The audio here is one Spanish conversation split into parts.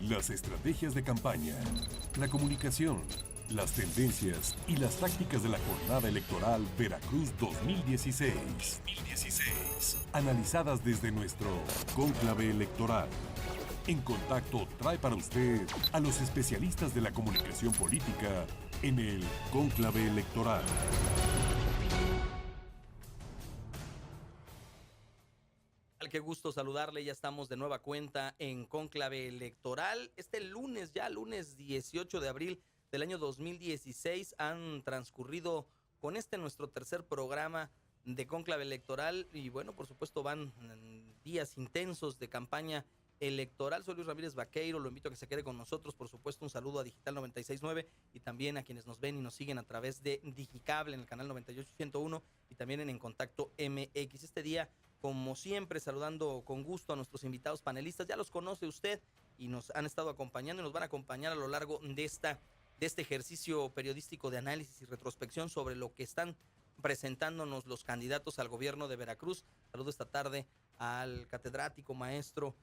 Las estrategias de campaña, la comunicación, las tendencias y las tácticas de la jornada electoral Veracruz 2016. Analizadas desde nuestro cónclave electoral. En Contacto trae para usted a los especialistas de la comunicación política en el cónclave electoral. Qué gusto saludarle, ya estamos de nueva cuenta en Cónclave Electoral. Este lunes, ya lunes 18 de abril del año 2016, han transcurrido con nuestro tercer programa de Cónclave Electoral y bueno, por supuesto van días intensos de campaña electoral. Soy Luis Ramírez Vaqueiro, lo invito a que se quede con nosotros, por supuesto un saludo a Digital 96.9 y también a quienes nos ven y nos siguen a través de Digicable en el canal 98.101 y también en Contacto MX. Este día, como siempre, saludando con gusto a nuestros invitados panelistas. Ya los conoce usted y nos han estado acompañando y nos van a acompañar a lo largo de este ejercicio periodístico de análisis y retrospección sobre lo que están presentándonos los candidatos al gobierno de Veracruz. Saludo esta tarde al catedrático maestro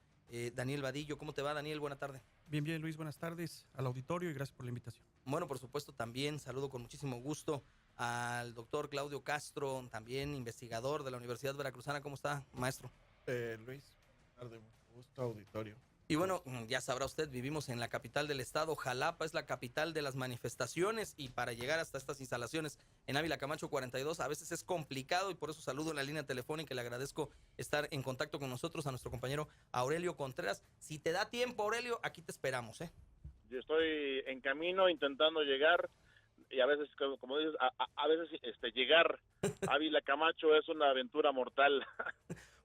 Daniel Vadillo. ¿Cómo te va, Daniel? Buena tarde. Bien, Luis, buenas tardes al auditorio y gracias por la invitación. Bueno, por supuesto, también saludo con muchísimo gusto al doctor Claudio Castro, también investigador de la Universidad Veracruzana. ¿Cómo está, maestro? Luis, buenas tardes, mucho gusto, auditorio. Y bueno, ya sabrá usted, vivimos en la capital del estado. Jalapa es la capital de las manifestaciones y para llegar hasta estas instalaciones en Ávila Camacho 42 a veces es complicado y por eso saludo en la línea telefónica y le agradezco estar en contacto con nosotros a nuestro compañero Aurelio Contreras. Si te da tiempo, Aurelio, aquí te esperamos, ¿eh? Yo estoy en camino intentando llegar y a veces, como dices, a veces llegar a Ávila Camacho es una aventura mortal.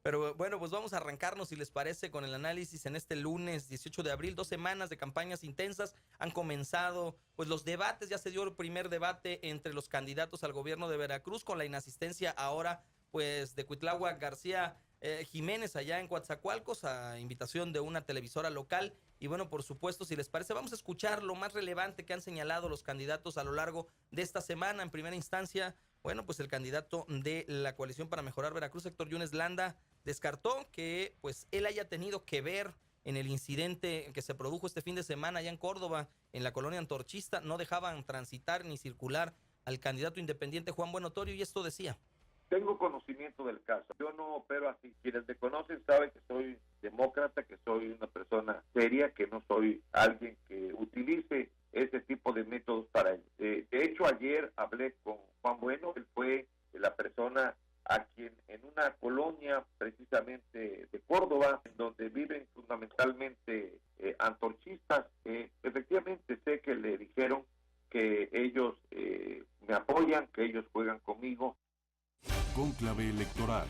Pero bueno, pues vamos a arrancarnos, si les parece, con el análisis en este lunes 18 de abril. 2 semanas de campañas intensas. Han comenzado pues los debates. Ya se dio el primer debate entre los candidatos al gobierno de Veracruz con la inasistencia ahora pues de Cuitláhuac García Jiménez allá en Coatzacoalcos a invitación de una televisora local. Y bueno, por supuesto, si les parece, vamos a escuchar lo más relevante que han señalado los candidatos a lo largo de esta semana. En primera instancia, bueno, pues el candidato de la Coalición para Mejorar Veracruz, Héctor Yunes Landa, descartó que pues él haya tenido que ver en el incidente que se produjo este fin de semana allá en Córdoba, en la colonia antorchista. No dejaban transitar ni circular al candidato independiente Juan Buenotorio y esto decía: tengo conocimiento del caso, yo no opero así. Quienes me conocen saben que soy demócrata, que soy una persona seria, que no soy alguien que utilice ese tipo de métodos para ello. De hecho, ayer hablé con Juan Bueno, él fue la persona a quien en una colonia precisamente de Córdoba, en donde viven fundamentalmente antorchistas, efectivamente sé que le dijeron que ellos me apoyan, que ellos juegan conmigo. Cónclave electoral.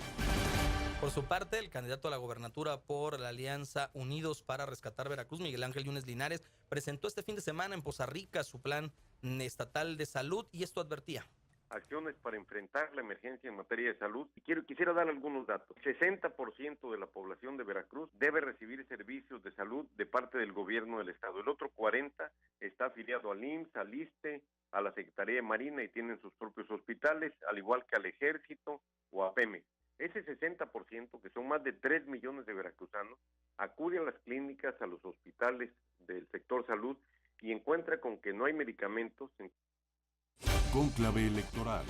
Por su parte, el candidato a la gobernatura por la Alianza Unidos para Rescatar Veracruz, Miguel Ángel Yunes Linares, presentó este fin de semana en Poza Rica su plan estatal de salud y esto advertía: acciones para enfrentar la emergencia en materia de salud. Y quisiera dar algunos datos. 60% de la población de Veracruz debe recibir servicios de salud de parte del gobierno del estado. El otro 40% está afiliado al IMSS, al ISSSTE, a la Secretaría de Marina y tienen sus propios hospitales, al igual que al Ejército o a Pemex. Ese 60%, que son más de 3 millones de veracruzanos, acude a las clínicas, a los hospitales del sector salud y encuentra con que no hay medicamentos. Cónclave electoral.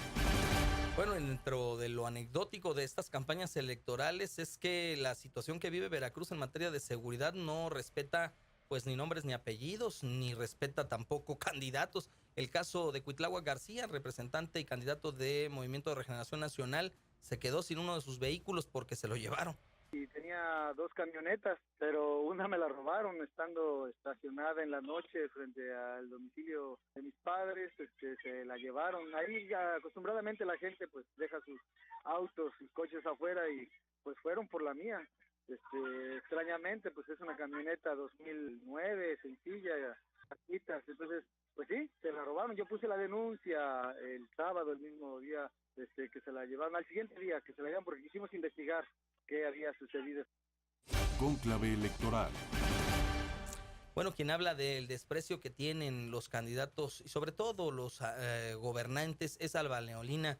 Bueno, dentro de lo anecdótico de estas campañas electorales es que la situación que vive Veracruz en materia de seguridad no respeta pues ni nombres ni apellidos, ni respeta tampoco candidatos. El caso de Cuitláhuac García, representante y candidato de Movimiento de Regeneración Nacional, se quedó sin uno de sus vehículos porque se lo llevaron. Y tenía 2 camionetas, pero una me la robaron estando estacionada en la noche frente al domicilio de mis padres. Se la llevaron. Ahí ya acostumbradamente la gente pues deja sus autos, sus coches afuera y pues fueron por la mía. Extrañamente pues es una camioneta 2009, sencilla, entonces pues sí, se la robaron. Yo puse la denuncia el sábado, el mismo día que se la llevaron, al siguiente día que se la llevaron porque quisimos investigar qué había sucedido. Cónclave electoral. Bueno, quien habla del desprecio que tienen los candidatos y sobre todo los gobernantes es Alba Leolina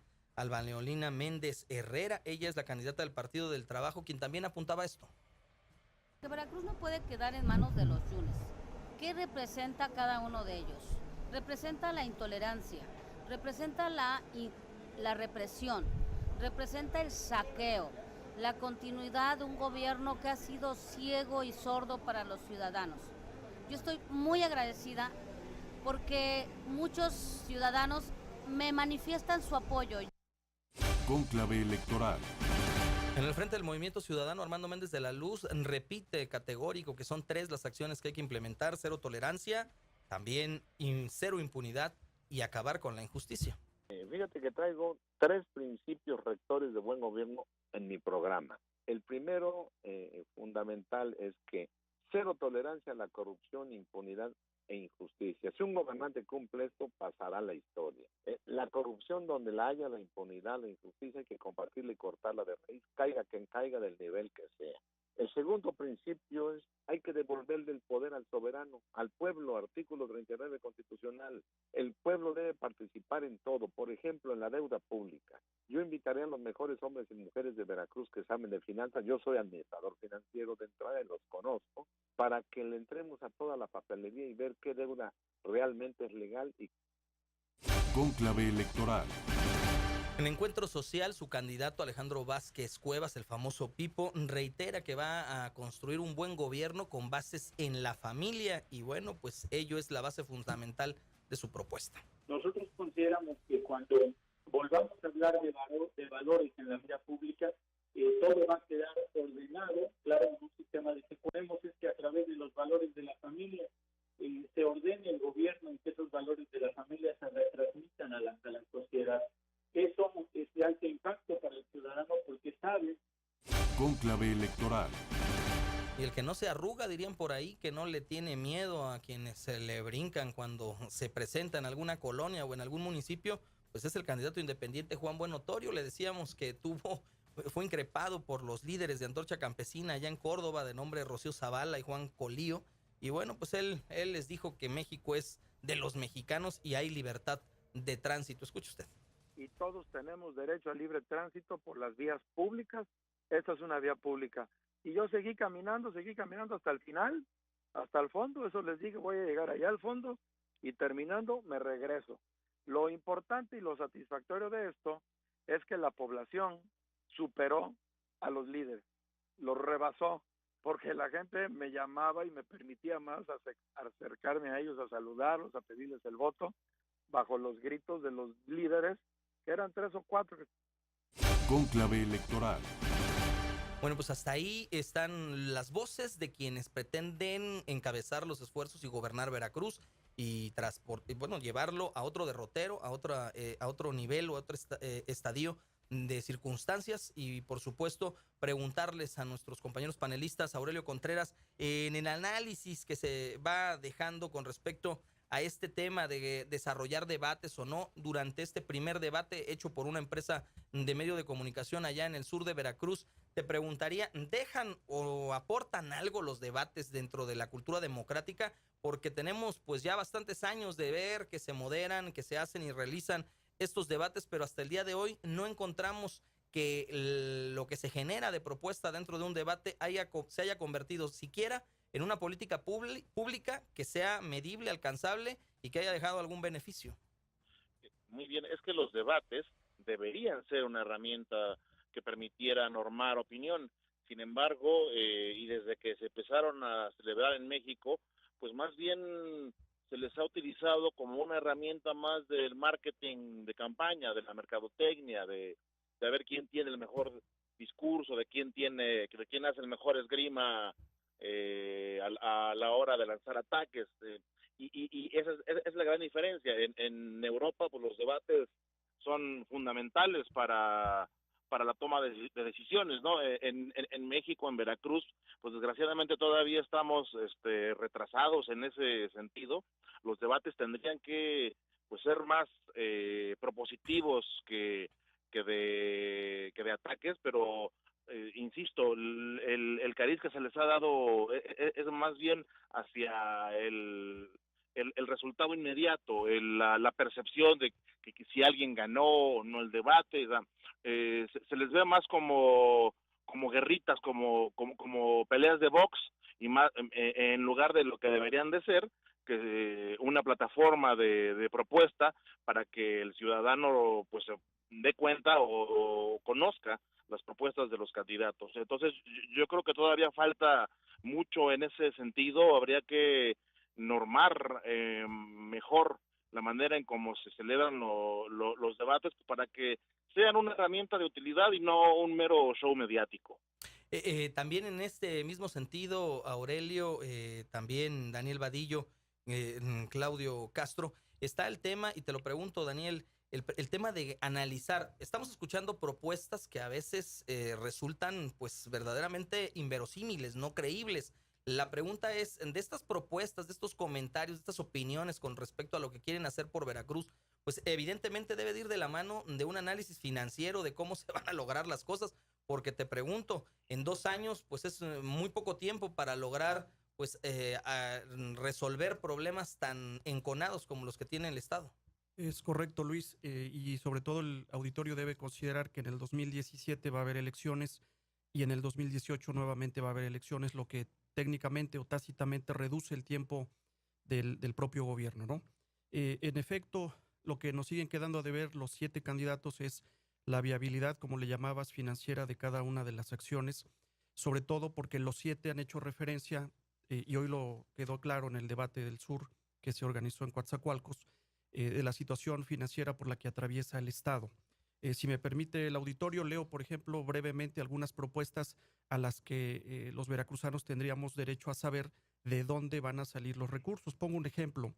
Méndez Herrera. Ella es la candidata del Partido del Trabajo, quien también apuntaba esto. Que Veracruz no puede quedar en manos de los Yunes. ¿Qué representa cada uno de ellos? Representa la intolerancia, representa la represión, representa el saqueo, la continuidad de un gobierno que ha sido ciego y sordo para los ciudadanos. Yo estoy muy agradecida porque muchos ciudadanos me manifiestan su apoyo. Cónclave electoral. En el frente del Movimiento Ciudadano, Armando Méndez de la Luz repite categórico que son 3 las acciones que hay que implementar: 0 tolerancia, también 0 impunidad y acabar con la injusticia. Fíjate que traigo 3 principios rectores de buen gobierno en mi programa. El primero, fundamental, es que 0 tolerancia a la corrupción, impunidad e injusticia. Si un gobernante cumple esto, pasará a la historia. La corrupción, donde la haya, la impunidad, la injusticia, hay que combatirla y cortarla de raíz, caiga quien caiga, del nivel que sea. El segundo principio es, hay que devolverle el poder al soberano, al pueblo, artículo 39 constitucional. El pueblo debe participar en todo, por ejemplo, en la deuda pública. Yo invitaré a los mejores hombres y mujeres de Veracruz que saben de finanzas, yo soy administrador financiero de entrada y los conozco, para que le entremos a toda la papelería y ver qué deuda realmente es legal. Cónclave electoral. En Encuentro Social, su candidato Alejandro Vázquez Cuevas, el famoso Pipo, reitera que va a construir un buen gobierno con bases en la familia y bueno, pues ello es la base fundamental de su propuesta. Nosotros consideramos que cuando volvamos a hablar de valores en la vida pública, todo va a quedar ordenado, claro, en un sistema de que podemos es que a través de los valores de la familia se ordene el gobierno y que esos valores de la familia se retransmitan a la sociedad. Eso es de alto impacto para el ciudadano porque sabe. Cónclave electoral. Y el que no se arruga, dirían por ahí, que no le tiene miedo a quienes se le brincan cuando se presenta en alguna colonia o en algún municipio, pues es el candidato independiente Juan Buenotorio. Le decíamos que fue increpado por los líderes de Antorcha Campesina allá en Córdoba, de nombre Rocío Zavala y Juan Colío. Y bueno, pues él les dijo que México es de los mexicanos y hay libertad de tránsito. Escuche usted. Y todos tenemos derecho a libre tránsito por las vías públicas. Esta es una vía pública. Y yo seguí caminando hasta el final, hasta el fondo. Eso les dije, voy a llegar allá al fondo y terminando me regreso. Lo importante y lo satisfactorio de esto es que la población superó a los líderes, los rebasó, porque la gente me llamaba y me permitía más acercarme a ellos, a saludarlos, a pedirles el voto, bajo los gritos de los líderes, que eran 3 o 4. Cónclave electoral. Bueno, pues hasta ahí están las voces de quienes pretenden encabezar los esfuerzos y gobernar Veracruz y llevarlo a otro derrotero, a otro nivel o a otro estadio de circunstancias y por supuesto preguntarles a nuestros compañeros panelistas, Aurelio Contreras, en el análisis que se va dejando con respecto a este tema de desarrollar debates o no durante este primer debate hecho por una empresa de medio de comunicación allá en el sur de Veracruz. Te preguntaría, ¿dejan o aportan algo los debates dentro de la cultura democrática? Porque tenemos pues ya bastantes años de ver que se moderan, que se hacen y realizan estos debates, pero hasta el día de hoy no encontramos que lo que se genera de propuesta dentro de un debate se haya convertido siquiera en una política pública que sea medible, alcanzable y que haya dejado algún beneficio. Muy bien, es que los debates deberían ser una herramienta que permitiera normar opinión. Sin embargo, y desde que se empezaron a celebrar en México, pues más bien se les ha utilizado como una herramienta más del marketing de campaña, de la mercadotecnia, de ver quién tiene el mejor discurso, de quién hace el mejor esgrima a la hora de lanzar ataques. Y esa es la gran diferencia. En Europa, pues los debates son fundamentales para la toma de decisiones, ¿no? En México, en Veracruz, pues desgraciadamente todavía estamos retrasados en ese sentido. Los debates tendrían que pues ser más propositivos que de ataques, pero insisto, el cariz que se les ha dado es más bien hacia el resultado inmediato, la percepción de que si alguien ganó o no el debate, se les ve más como guerritas, como peleas de box, y más en lugar de lo que deberían de ser, que una plataforma de propuesta para que el ciudadano pues dé cuenta o conozca las propuestas de los candidatos. Entonces, yo creo que todavía falta mucho en ese sentido. Habría que normar mejor la manera en cómo se celebran los debates para que sean una herramienta de utilidad y no un mero show mediático. También en este mismo sentido, Aurelio, también Daniel Vadillo, Claudio Castro, está el tema, y te lo pregunto, Daniel, el tema de analizar. Estamos escuchando propuestas que a veces resultan pues verdaderamente inverosímiles, no creíbles. La pregunta es, de estas propuestas, de estos comentarios, de estas opiniones con respecto a lo que quieren hacer por Veracruz, pues evidentemente debe de ir de la mano de un análisis financiero de cómo se van a lograr las cosas, porque te pregunto, en 2 años pues es muy poco tiempo para lograr pues resolver problemas tan enconados como los que tiene el Estado. Es correcto, Luis, y sobre todo el auditorio debe considerar que en el 2017 va a haber elecciones y en el 2018 nuevamente va a haber elecciones, lo que técnicamente o tácitamente reduce el tiempo del propio gobierno, ¿no? En efecto, lo que nos siguen quedando a deber los 7 candidatos es la viabilidad, como le llamabas, financiera de cada una de las acciones, sobre todo porque los 7 han hecho referencia, y hoy lo quedó claro en el debate del sur que se organizó en Coatzacoalcos, de la situación financiera por la que atraviesa el Estado. Si me permite el auditorio, leo, por ejemplo, brevemente algunas propuestas a las que los veracruzanos tendríamos derecho a saber de dónde van a salir los recursos. Pongo un ejemplo.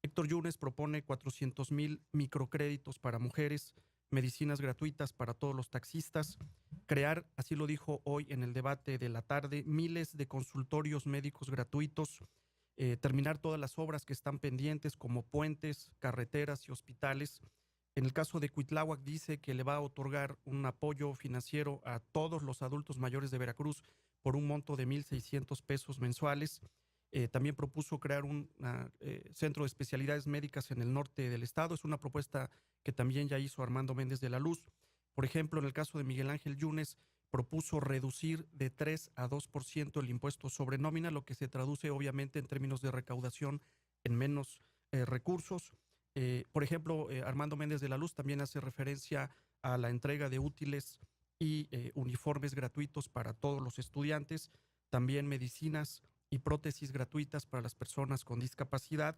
Héctor Yunes propone 400,000 microcréditos para mujeres, medicinas gratuitas para todos los taxistas, crear, así lo dijo hoy en el debate de la tarde, miles de consultorios médicos gratuitos, terminar todas las obras que están pendientes como puentes, carreteras y hospitales. En el caso de Cuitláhuac dice que le va a otorgar un apoyo financiero a todos los adultos mayores de Veracruz por un monto de 1,600 pesos mensuales. También propuso crear un centro de especialidades médicas en el norte del estado. Es una propuesta que también ya hizo Armando Méndez de la Luz. Por ejemplo, en el caso de Miguel Ángel Yunes, propuso reducir de 3 a 2% el impuesto sobre nómina, lo que se traduce obviamente en términos de recaudación en menos recursos. Por ejemplo, Armando Méndez de la Luz también hace referencia a la entrega de útiles y uniformes gratuitos para todos los estudiantes, también medicinas y prótesis gratuitas para las personas con discapacidad.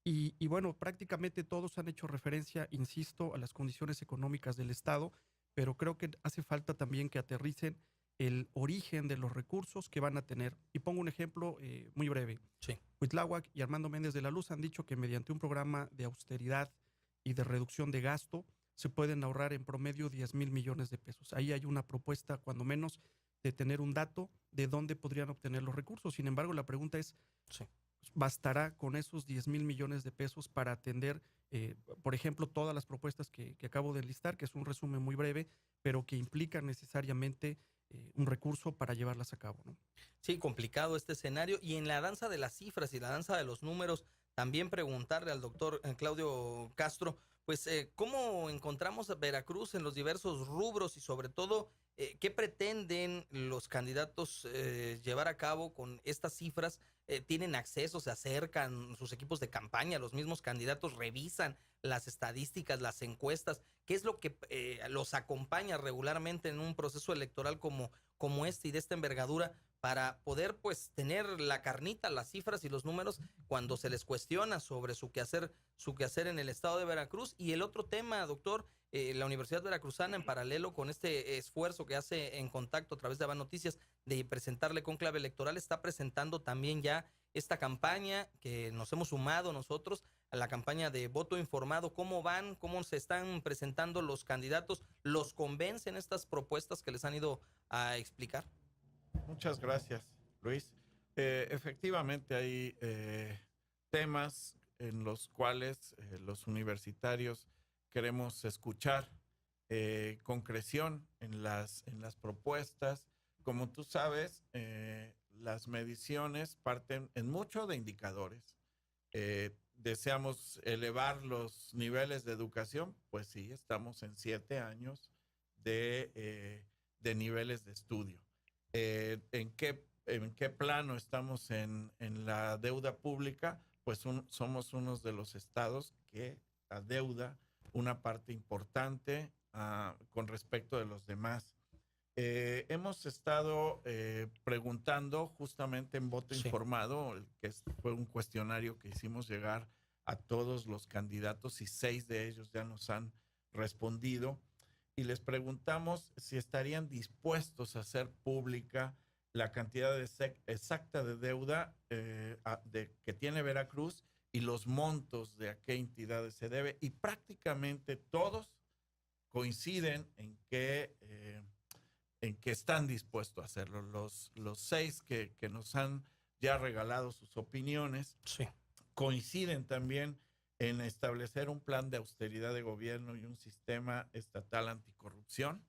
Y bueno, prácticamente todos han hecho referencia, insisto, a las condiciones económicas del Estado, pero creo que hace falta también que aterricen el origen de los recursos que van a tener. Y pongo un ejemplo muy breve. Sí. Cuitláhuac y Armando Méndez de la Luz han dicho que mediante un programa de austeridad y de reducción de gasto se pueden ahorrar en promedio 10,000 millones de pesos. Ahí hay una propuesta, cuando menos, de tener un dato de dónde podrían obtener los recursos. Sin embargo, la pregunta es, sí, ¿bastará con esos 10,000 millones de pesos para atender, por ejemplo, todas las propuestas que acabo de listar, que es un resumen muy breve, pero que implican necesariamente un recurso para llevarlas a cabo, ¿no? Sí, complicado este escenario. Y en la danza de las cifras y la danza de los números, también preguntarle al doctor Claudio Castro, pues, ¿cómo encontramos a Veracruz en los diversos rubros y sobre todo, qué pretenden los candidatos llevar a cabo con estas cifras? ¿Tienen acceso, se acercan sus equipos de campaña, los mismos candidatos revisan las estadísticas, las encuestas? ¿Qué es lo que los acompaña regularmente en un proceso electoral como este y de esta envergadura para poder pues tener la carnita, las cifras y los números cuando se les cuestiona sobre su quehacer en el estado de Veracruz? Y el otro tema, doctor, la Universidad Veracruzana, en paralelo con este esfuerzo que hace en contacto a través de Ava Noticias de presentarle Cónclave Electoral, está presentando también ya esta campaña que nos hemos sumado nosotros a la campaña de voto informado. ¿Cómo van? ¿Cómo se están presentando los candidatos? ¿Los convencen estas propuestas que les han ido a explicar? Muchas gracias, Luis. Efectivamente hay temas en los cuales los universitarios queremos escuchar concreción en las propuestas. Como tú sabes, las mediciones parten en mucho de indicadores. ¿Deseamos elevar los niveles de educación? Pues sí, estamos en 7 años de niveles de estudio. ¿En qué en qué plano estamos en la deuda pública, pues somos uno de los estados que adeuda una parte importante con respecto de los demás. Hemos estado preguntando justamente en voto informado, fue un cuestionario que hicimos llegar a todos los candidatos y 6 de ellos ya nos han respondido, y les preguntamos si estarían dispuestos a hacer pública la cantidad exacta de deuda que tiene Veracruz y los montos de a qué entidades se debe, y prácticamente todos coinciden en que están dispuestos a hacerlo. Los 6 que nos han ya regalado sus opiniones coinciden también en establecer un plan de austeridad de gobierno y un sistema estatal anticorrupción.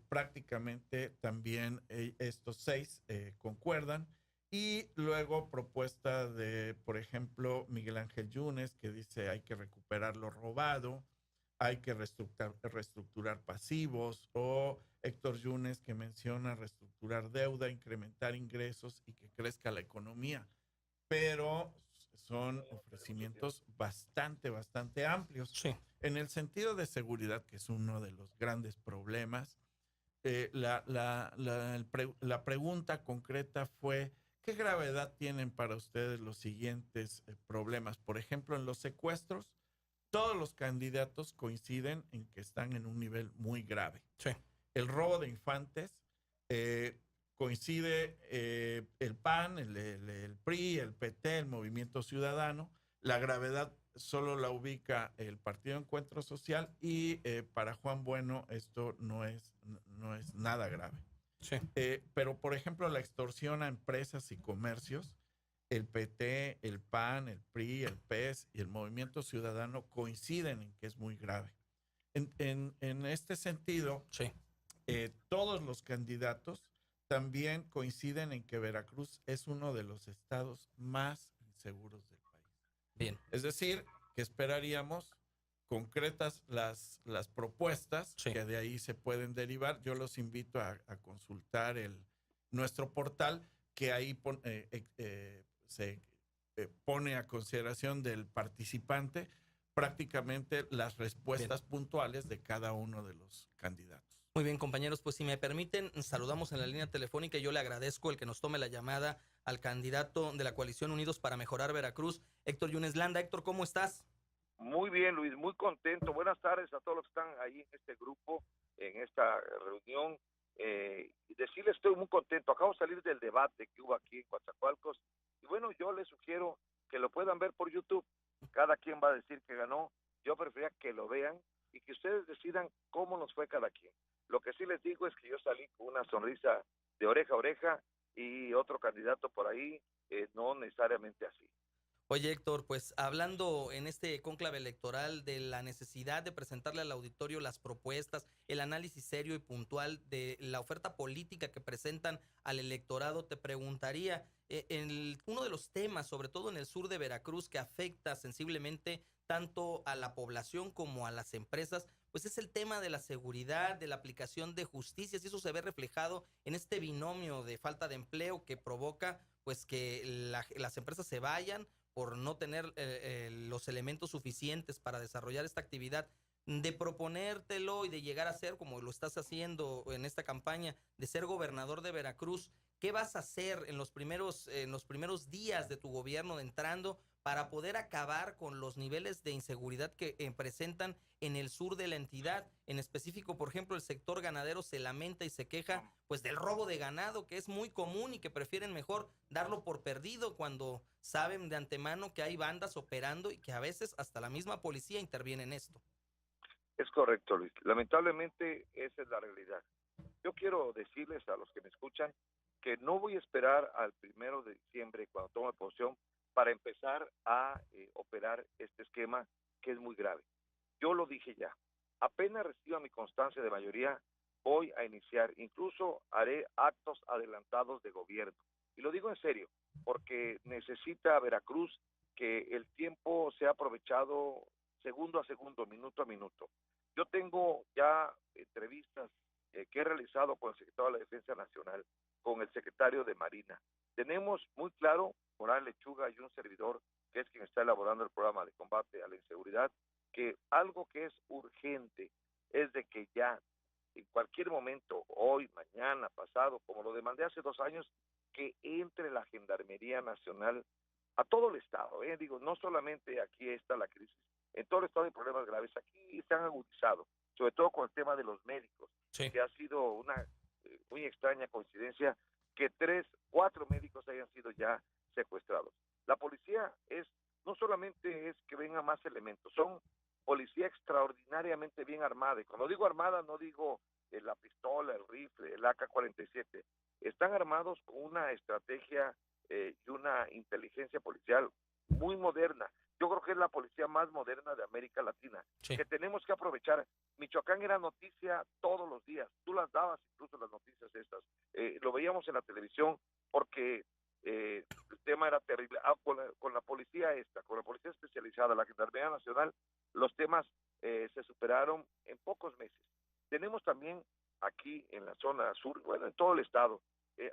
Prácticamente también estos 6 concuerdan. Y luego propuesta de, por ejemplo, Miguel Ángel Yunes, que dice hay que recuperar lo robado, hay que reestructurar pasivos, o Héctor Yunes, que menciona reestructurar deuda, incrementar ingresos y que crezca la economía. Pero son ofrecimientos bastante amplios. Sí. En el sentido de seguridad, que es uno de los grandes problemas, la pregunta concreta fue: ¿qué gravedad tienen para ustedes los siguientes problemas? Por ejemplo, en los secuestros, todos los candidatos coinciden en que están en un nivel muy grave. Sí. El robo de infantes, coincide el PAN, el PRI, el PT, el Movimiento Ciudadano. La gravedad solo la ubica el Partido Encuentro Social, y para Juan Bueno esto no es nada grave. Sí. Pero, por ejemplo, la extorsión a empresas y comercios, el PT, el PAN, el PRI, el PES y el Movimiento Ciudadano coinciden en que es muy grave. En este sentido, todos los candidatos también coinciden en que Veracruz es uno de los estados más inseguros del país. Bien. Es decir, que esperaríamos concretas las propuestas que de ahí se pueden derivar. Yo los invito a consultar nuestro portal, que ahí se pone a consideración del participante prácticamente las respuestas puntuales de cada uno de los candidatos. Muy bien, compañeros, pues si me permiten, saludamos en la línea telefónica. Yo le agradezco el que nos tome la llamada al candidato de la coalición Unidos para Mejorar Veracruz, Héctor Yunes Landa. Héctor, ¿cómo estás? Muy bien, Luis, muy contento. Buenas tardes a todos los que están ahí en este grupo, en esta reunión. Decirles, estoy muy contento. Acabo de salir del debate que hubo aquí en Coatzacoalcos, y bueno, yo les sugiero que lo puedan ver por YouTube. Cada quien va a decir que ganó. Yo preferiría que lo vean y que ustedes decidan cómo nos fue cada quien. Lo que sí les digo es que yo salí con una sonrisa de oreja a oreja, y otro candidato por ahí no necesariamente así. Oye, Héctor, pues hablando en este cónclave electoral de la necesidad de presentarle al auditorio las propuestas, el análisis serio y puntual de la oferta política que presentan al electorado, te preguntaría, uno de los temas, sobre todo en el sur de Veracruz, que afecta sensiblemente tanto a la población como a las empresas, pues es el tema de la seguridad, de la aplicación de justicia, y eso se ve reflejado en este binomio de falta de empleo que provoca pues que las empresas se vayan por no tener los elementos suficientes para desarrollar esta actividad. De proponértelo y de llegar a ser, como lo estás haciendo en esta campaña, de ser gobernador de Veracruz, ¿qué vas a hacer en los primeros días de tu gobierno de entrando para poder acabar con los niveles de inseguridad que presentan en el sur de la entidad? En específico, por ejemplo, el sector ganadero se lamenta y se queja pues del robo de ganado, que es muy común y que prefieren mejor darlo por perdido cuando saben de antemano que hay bandas operando y que a veces hasta la misma policía interviene en esto. Es correcto, Luis. Lamentablemente esa es la realidad. Yo quiero decirles a los que me escuchan que no voy a esperar al 1 de diciembre, cuando tome posesión, para empezar a operar este esquema que es muy grave. Yo lo dije ya. Apenas reciba mi constancia de mayoría, voy a iniciar, incluso haré actos adelantados de gobierno. Y lo digo en serio, porque necesita Veracruz que el tiempo sea aprovechado segundo a segundo, minuto a minuto. Yo tengo ya entrevistas que he realizado con el secretario de la Defensa Nacional, con el secretario de Marina. Tenemos muy claro, Morán Lechuga y un servidor, que es quien está elaborando el programa de combate a la inseguridad, que algo que es urgente es de que ya en cualquier momento, hoy, mañana, pasado, como lo demandé hace 2 años, que entre la Gendarmería Nacional a todo el Estado. Digo, no solamente aquí está la crisis, en todo el Estado hay problemas graves. Aquí se han agudizado, sobre todo con el tema de los médicos, Sí. que ha sido una muy extraña coincidencia que 3, 4 médicos hayan sido ya secuestrados. La policía no solamente es que vengan más elementos, son policía extraordinariamente bien armada. Y cuando digo armada, no digo la pistola, el rifle, el AK-47. Están armados con una estrategia y una inteligencia policial muy moderna. Yo creo que es la policía más moderna de América Latina, Sí. que tenemos que aprovechar. Michoacán era noticia todos los días, tú las dabas incluso las noticias estas, lo veíamos en la televisión porque el tema era terrible. Con la policía con la policía especializada, la Gendarmería Nacional, los temas se superaron en pocos meses. Tenemos también aquí en la zona sur, bueno, en todo el estado,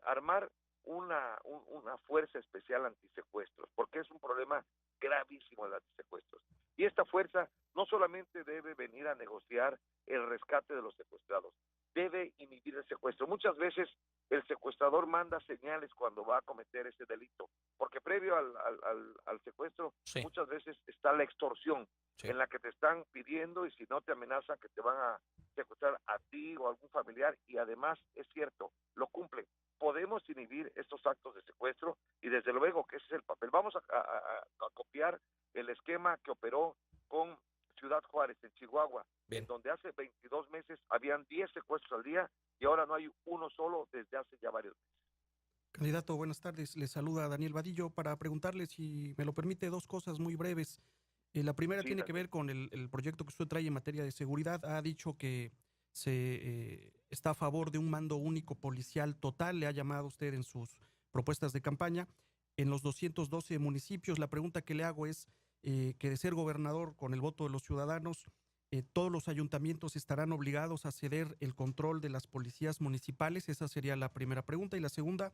armar una fuerza especial antisecuestros, porque es un problema gravísimo el antisecuestros. Y esta fuerza no solamente debe venir a negociar el rescate de los secuestrados, debe inhibir el secuestro. Muchas veces el secuestrador manda señales cuando va a cometer ese delito, porque previo al secuestro, Sí. muchas veces está la extorsión, Sí. en la que te están pidiendo y si no te amenazan que te van a secuestrar a ti o a algún familiar, y además es cierto, lo cumplen. Podemos inhibir estos actos de secuestro y desde luego que ese es el papel. Vamos a copiar el esquema que operó con Ciudad Juárez en Chihuahua, Bien. en donde hace 22 meses habían 10 secuestros al día y ahora no hay uno solo desde hace ya varios meses. Candidato, buenas tardes. Le saluda Daniel Vadillo para preguntarle, si me lo permite, 2 cosas muy breves. La primera Sí, tiene que Daniel. ver con el proyecto que usted trae en materia de seguridad. Ha dicho que está a favor de un mando único policial total, le ha llamado usted en sus propuestas de campaña, en los 212 municipios. La pregunta que le hago es que de ser gobernador con el voto de los ciudadanos, todos los ayuntamientos estarán obligados a ceder el control de las policías municipales. Esa sería la primera pregunta. Y la segunda,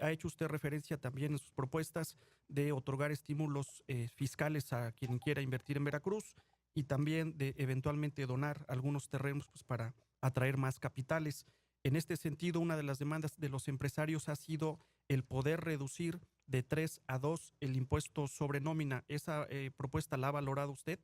ha hecho usted referencia también en sus propuestas de otorgar estímulos fiscales a quien quiera invertir en Veracruz y también de eventualmente donar algunos terrenos pues, para atraer más capitales. En este sentido, una de las demandas de los empresarios ha sido el poder reducir de 3 a 2 el impuesto sobre nómina. ¿Esa propuesta la ha valorado usted?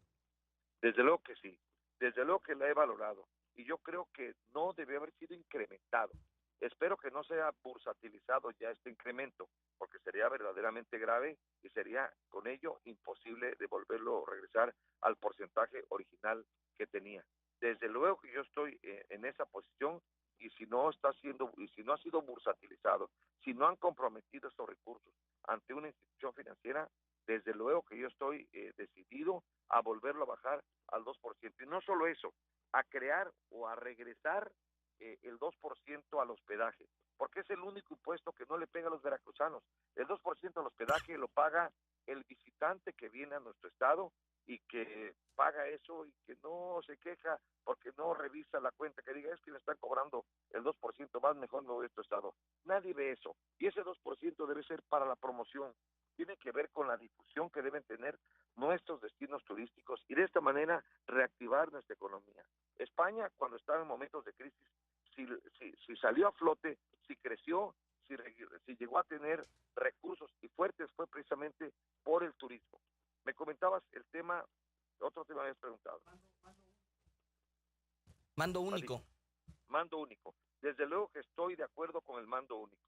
Desde luego que sí, desde luego que la he valorado y yo creo que no debe haber sido incrementado. Espero que no sea bursatilizado ya este incremento, porque sería verdaderamente grave y sería con ello imposible devolverlo o regresar al porcentaje original que tenía. Desde luego que yo estoy en esa posición y si no ha sido bursatilizado, si no han comprometido estos recursos ante una institución financiera, desde luego que yo estoy decidido a volverlo a bajar al 2%. Y no solo eso, a crear o a regresar el 2% al hospedaje, porque es el único impuesto que no le pega a los veracruzanos. El 2% al hospedaje lo paga el visitante que viene a nuestro estado y que paga eso y que no se queja porque no revisa la cuenta, que diga, es que le están cobrando el 2% más, mejor no de nuestro estado. Nadie ve eso. Y ese 2% debe ser para la promoción. Tiene que ver con la difusión que deben tener nuestros destinos turísticos y de esta manera reactivar nuestra economía. España, cuando estaba en momentos de crisis, si salió a flote, si creció, si llegó a tener recursos y fuertes, fue precisamente por el turismo. Me comentabas el tema, otro tema me habías preguntado. Mando único. Mando único. Desde luego que estoy de acuerdo con el mando único.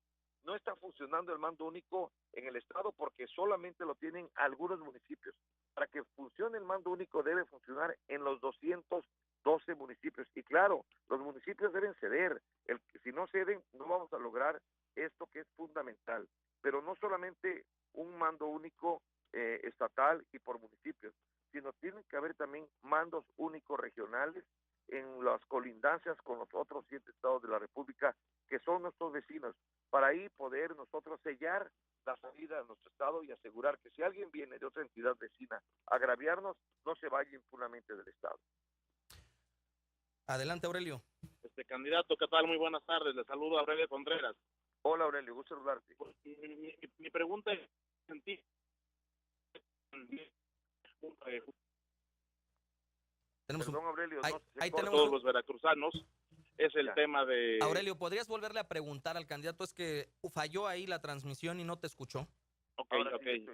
No está funcionando el mando único en el estado porque solamente lo tienen algunos municipios. Para que funcione el mando único debe funcionar en los 212 municipios. Y claro, los municipios deben ceder. Si no ceden, no vamos a lograr esto que es fundamental. Pero no solamente un mando único estatal y por municipios, sino tienen que haber también mandos únicos regionales en las colindancias con los otros 7 estados de la República, que son nuestros vecinos, para ahí poder nosotros sellar la salida de nuestro estado y asegurar que si alguien viene de otra entidad vecina a agraviarnos, no se vaya impunemente del estado. Adelante, Aurelio. Candidato, ¿qué tal? Muy buenas tardes. Le saludo a Aurelio Contreras. Hola Aurelio, gusto saludarte. Mi pregunta es, Tenemos Perdón, Aurelio, ahí, no se ahí corta. tenemos todos los veracruzanos, es el Ya. tema de... Aurelio, ¿podrías volverle a preguntar al candidato? Es que falló ahí la transmisión y no te escuchó. Ok, Ahora ok. sí,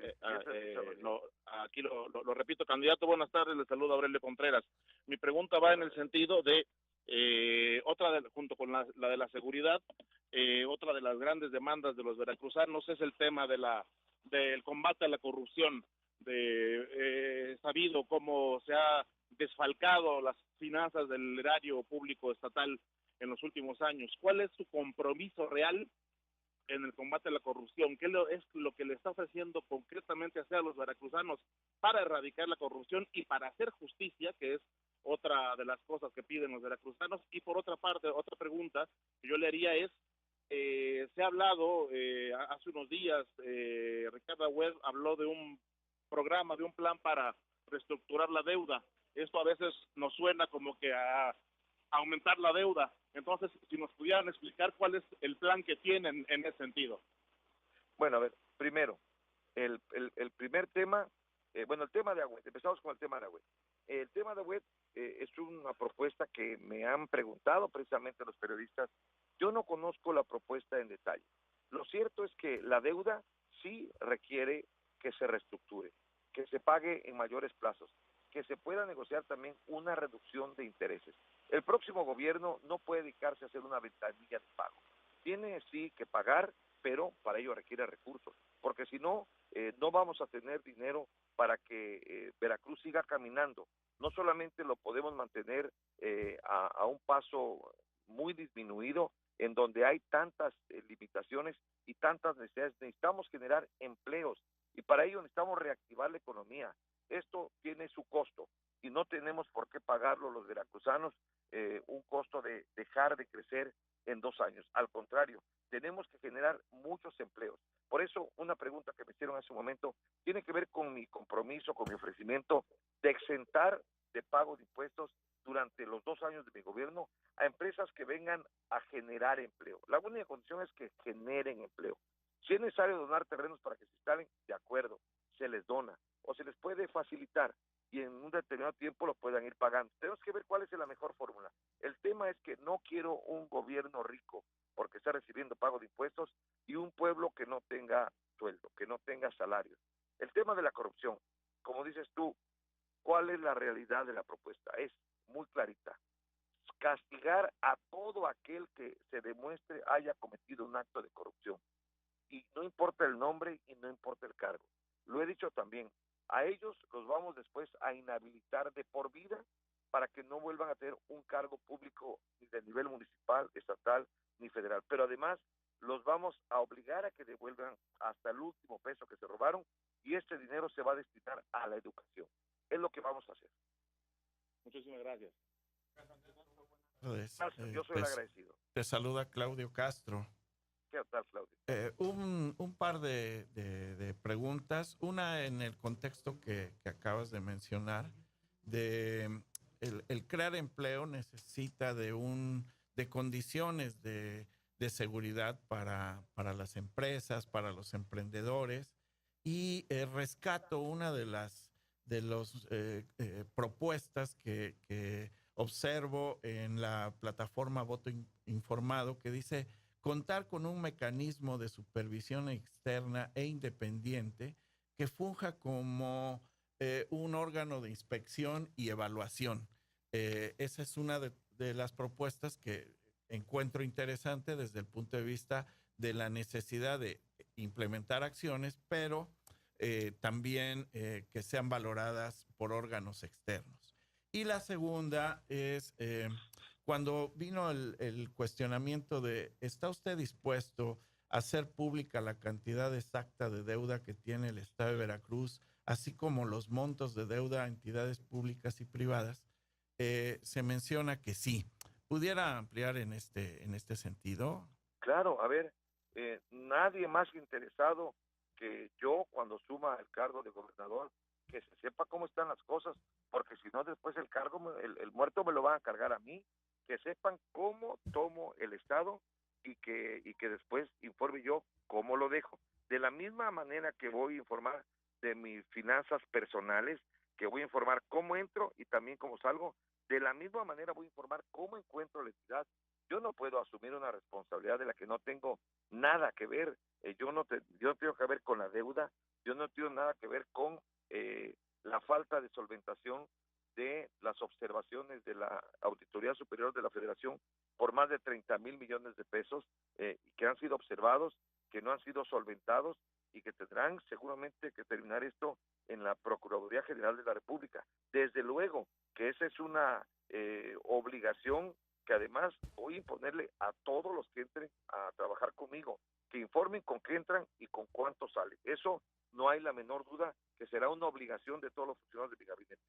Aquí lo repito, candidato, buenas tardes, le saluda Aurelio Contreras. Mi pregunta va en el sentido de, junto con la de la seguridad, otra de las grandes demandas de los veracruzanos es el tema del combate a la corrupción, sabido cómo se ha desfalcado las finanzas del erario público estatal en los últimos años. ¿Cuál es su compromiso real en el combate a la corrupción? ¿Qué es lo que le está ofreciendo concretamente hacer a los veracruzanos para erradicar la corrupción y para hacer justicia, que es otra de las cosas que piden los veracruzanos? Y por otra parte, otra pregunta que yo le haría es, se ha hablado, hace unos días, Ricardo Agüed habló de un programa, de un plan para reestructurar la deuda. Esto a veces nos suena como que a aumentar la deuda. Entonces, si nos pudieran explicar cuál es el plan que tienen en ese sentido. Bueno, a ver, primero, el primer tema, el tema de Agüed, empezamos con el tema de Agüed. El tema de Agüed es una propuesta que me han preguntado precisamente los periodistas. Yo no conozco la propuesta en detalle. Lo cierto es que la deuda sí requiere que se reestructure, que se pague en mayores plazos, que se pueda negociar también una reducción de intereses. El próximo gobierno no puede dedicarse a hacer una ventanilla de pago. Tiene sí que pagar, pero para ello requiere recursos, porque si no, no vamos a tener dinero para que Veracruz siga caminando. No solamente lo podemos mantener a un paso muy disminuido, en donde hay tantas limitaciones y tantas necesidades. Necesitamos generar empleos y para ello necesitamos reactivar la economía. Esto tiene su costo y no tenemos por qué pagarlo los veracruzanos, un costo de dejar de crecer en 2 años. Al contrario, tenemos que generar muchos empleos. Por eso, una pregunta que me hicieron hace un momento tiene que ver con mi compromiso, con mi ofrecimiento de exentar de pago de impuestos durante los 2 años de mi gobierno a empresas que vengan a generar empleo. La única condición es que generen empleo. Si es necesario donar terrenos para que se instalen, de acuerdo, se les dona o se les puede facilitar y en un determinado tiempo lo puedan ir pagando. Tenemos que ver cuál es la mejor fórmula. El tema es que no quiero un gobierno rico porque está recibiendo pago de impuestos y un pueblo que no tenga sueldo, que no tenga salarios. El tema de la corrupción, como dices tú, ¿cuál es la realidad de la propuesta? Es muy clarita. Castigar a todo aquel que se demuestre haya cometido un acto de corrupción. Y no importa el nombre y no importa el cargo. Lo he dicho también, a ellos los vamos después a inhabilitar de por vida para que no vuelvan a tener un cargo público ni de nivel municipal, estatal ni federal. Pero además los vamos a obligar a que devuelvan hasta el último peso que se robaron y este dinero se va a destinar a la educación. Es lo que vamos a hacer. Muchísimas gracias. Yo soy el agradecido. Te saluda Claudio Castro. ¿Qué tal, Claudio? Un par de preguntas. Una en el contexto que acabas de mencionar, de el crear empleo necesita de condiciones de seguridad para las empresas, para los emprendedores, y rescato una de las propuestas que observo en la plataforma Voto Informado, que dice contar con un mecanismo de supervisión externa e independiente que funja como un órgano de inspección y evaluación. Esa es una de las propuestas que encuentro interesante desde el punto de vista de la necesidad de implementar acciones, pero también que sean valoradas por órganos externos. Y la segunda es cuando vino el cuestionamiento de ¿está usted dispuesto a hacer pública la cantidad exacta de deuda que tiene el Estado de Veracruz, así como los montos de deuda a entidades públicas y privadas? Se menciona que sí. ¿Pudiera ampliar en este sentido? Claro, a ver, nadie más interesado que yo cuando suma el cargo de gobernador, que se sepa cómo están las cosas, porque si no después el cargo, el muerto me lo van a cargar a mí, que sepan cómo tomo el Estado y que después informe yo cómo lo dejo. De la misma manera que voy a informar de mis finanzas personales, que voy a informar cómo entro y también cómo salgo, de la misma manera voy a informar cómo encuentro la entidad. Yo no puedo asumir una responsabilidad de la que no tengo nada que ver. Yo no tengo que ver con la deuda, yo no tengo nada que ver con la falta de solventación de las observaciones de la Auditoría Superior de la Federación por más de 30,000 millones de pesos que han sido observados, que no han sido solventados y que tendrán seguramente que terminar esto en la Procuraduría General de la República. Desde luego que esa es una obligación que además voy a imponerle a todos los que entren a trabajar conmigo, que informen con qué entran y con cuánto salen. Eso no hay la menor duda que será una obligación de todos los funcionarios de mi gabinete.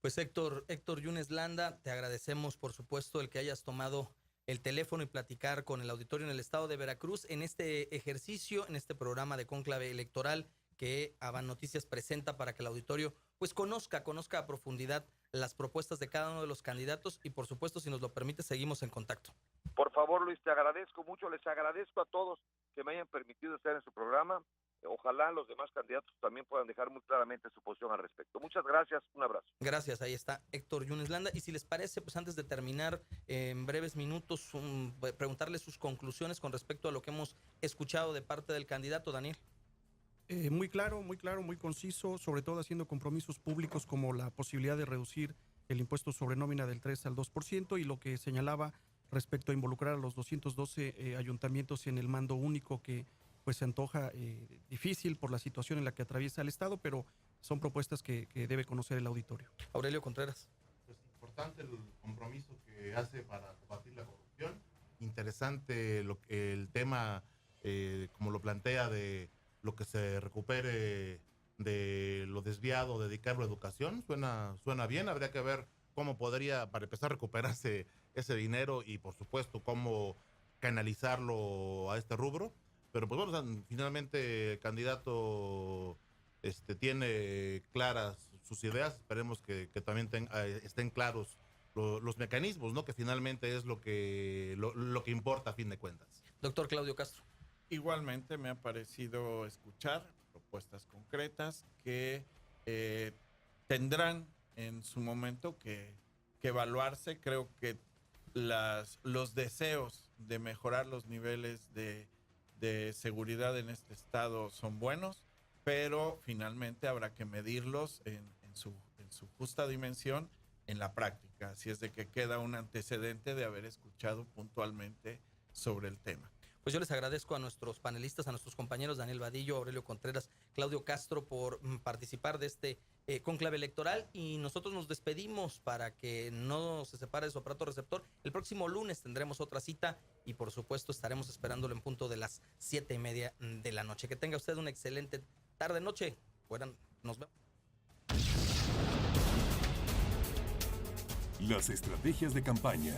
Pues Héctor Yunes Landa, te agradecemos por supuesto el que hayas tomado el teléfono y platicar con el auditorio en el estado de Veracruz en este ejercicio, en este programa de cónclave electoral que Avan Noticias presenta para que el auditorio pues conozca a profundidad las propuestas de cada uno de los candidatos y por supuesto, si nos lo permite, seguimos en contacto. Por favor, Luis, te agradezco mucho, les agradezco a todos que me hayan permitido estar en su programa. Ojalá los demás candidatos también puedan dejar muy claramente su posición al respecto. Muchas gracias, un abrazo. Gracias, ahí está Héctor Yunes Landa. Y si les parece, pues antes de terminar, en breves minutos, preguntarle sus conclusiones con respecto a lo que hemos escuchado de parte del candidato, Daniel. Muy claro, muy conciso, sobre todo haciendo compromisos públicos como la posibilidad de reducir el impuesto sobre nómina del 3 al 2% y lo que señalaba respecto a involucrar a los 212 ayuntamientos en el mando único que pues se antoja difícil por la situación en la que atraviesa el Estado, pero son propuestas que debe conocer el auditorio. Aurelio Contreras. Pues importante el compromiso que hace para combatir la corrupción, interesante el tema, como lo plantea, de lo que se recupere de lo desviado, dedicarlo a educación, suena bien, habría que ver cómo podría, para empezar a recuperarse ese dinero y por supuesto cómo canalizarlo a este rubro. Pero pues bueno, finalmente el candidato tiene claras sus ideas, esperemos que también estén claros los mecanismos, ¿no? Que finalmente es lo que importa a fin de cuentas. Doctor Claudio Castro. Igualmente me ha parecido escuchar propuestas concretas que tendrán en su momento que evaluarse. Creo que los deseos de mejorar los niveles de seguridad en este estado son buenos, pero finalmente habrá que medirlos en su justa dimensión en la práctica. Así es de que queda un antecedente de haber escuchado puntualmente sobre el tema. Pues yo les agradezco a nuestros panelistas, a nuestros compañeros Daniel Vadillo, Aurelio Contreras, Claudio Castro por participar de este cónclave electoral y nosotros nos despedimos para que no se separe de su aparato receptor. El próximo lunes tendremos otra cita y por supuesto estaremos esperándolo en punto de las 7:30 de la noche. Que tenga usted una excelente tarde-noche. Nos vemos. Las estrategias de campaña,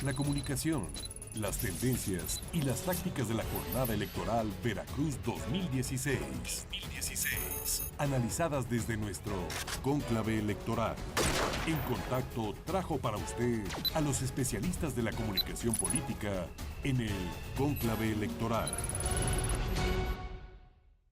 la comunicación, las tendencias y las tácticas de la jornada electoral Veracruz 2016. Analizadas desde nuestro cónclave electoral. En Contacto trajo para usted a los especialistas de la comunicación política en el cónclave electoral.